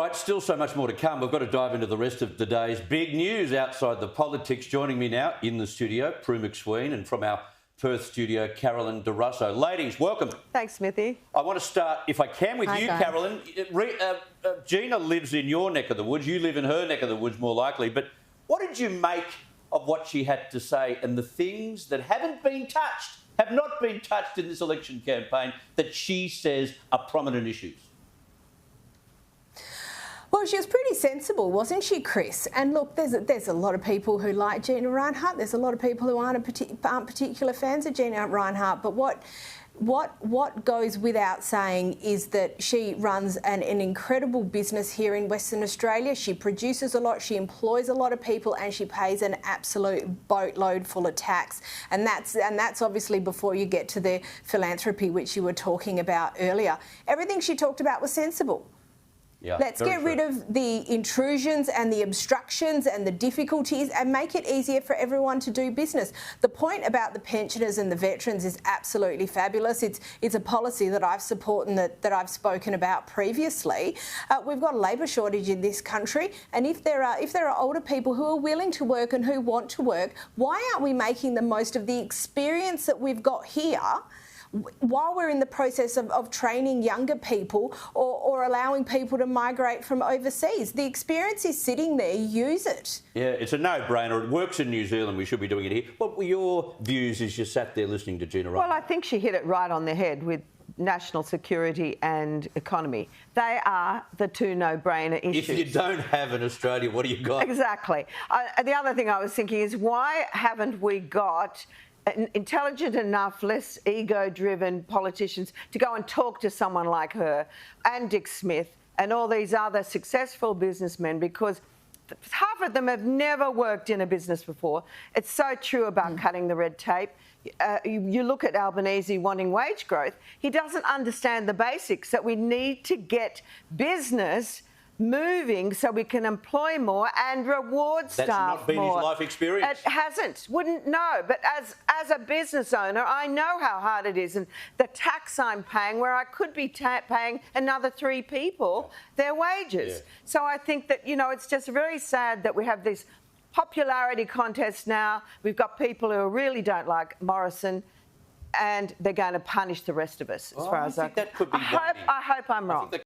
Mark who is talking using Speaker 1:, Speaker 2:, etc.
Speaker 1: right, still so much more to come. We've got to dive into the rest of the day's big news outside the politics. Joining me now in the studio, Prue McSween, and from our Perth studio, Caroline Di Russo. Ladies, welcome.
Speaker 2: Thanks, Smithy.
Speaker 1: I want to start, if I can, with you, Caroline. Gina lives in your neck of the woods. You live in her neck of the woods, more likely. But what did you make of what she had to say and the things that have not been touched in this election campaign that she says are prominent issues?
Speaker 3: Well, she was pretty sensible, wasn't she, Chris? And look, there's a lot of people who like Gina Rinehart. There's a lot of people who aren't particular fans of Gina Rinehart. But what goes without saying is that she runs an incredible business here in Western Australia. She produces a lot, she employs a lot of people, and she pays an absolute boatload full of tax. And that's obviously before you get to the philanthropy, which you were talking about earlier. Everything she talked about was sensible.
Speaker 1: Yeah,
Speaker 3: let's get rid of the intrusions and the obstructions and the difficulties and make it easier for everyone to do business. The point about the pensioners and the veterans is absolutely fabulous. It's a policy that I've supported and that I've spoken about previously. We've got a labour shortage in this country, and if there are older people who are willing to work and who want to work, why aren't we making the most of the experience that we've got here while we're in the process of training younger people or allowing people to migrate from overseas? The experience is sitting there, use it.
Speaker 1: Yeah, it's a no-brainer. It works in New Zealand, we should be doing it here. What were your views as you sat there listening to Gina Rinehart?
Speaker 2: Well, I think she hit it right on the head with national security and economy. They are the two no-brainer issues.
Speaker 1: If you don't have an Australia, what do you got?
Speaker 2: Exactly. The other thing I was thinking is, why haven't we got intelligent enough, less ego-driven politicians to go and talk to someone like her and Dick Smith and all these other successful businessmen, because half of them have never worked in a business before. It's so true about cutting the red tape. You look at Albanese wanting wage growth. He doesn't understand the basics, that we need to get business moving so we can employ more and reward staff more.
Speaker 1: That's not been his life experience.
Speaker 2: It hasn't. Wouldn't know. But as a business owner, I know how hard it is, and the tax I'm paying, where I could be paying another 3 people their wages. Yeah. So I think that, it's just very sad that we have this popularity contest now. We've got people who really don't like Morrison, and they're going to punish the rest of us, as far as
Speaker 1: I think that could be
Speaker 2: I hope I'm wrong.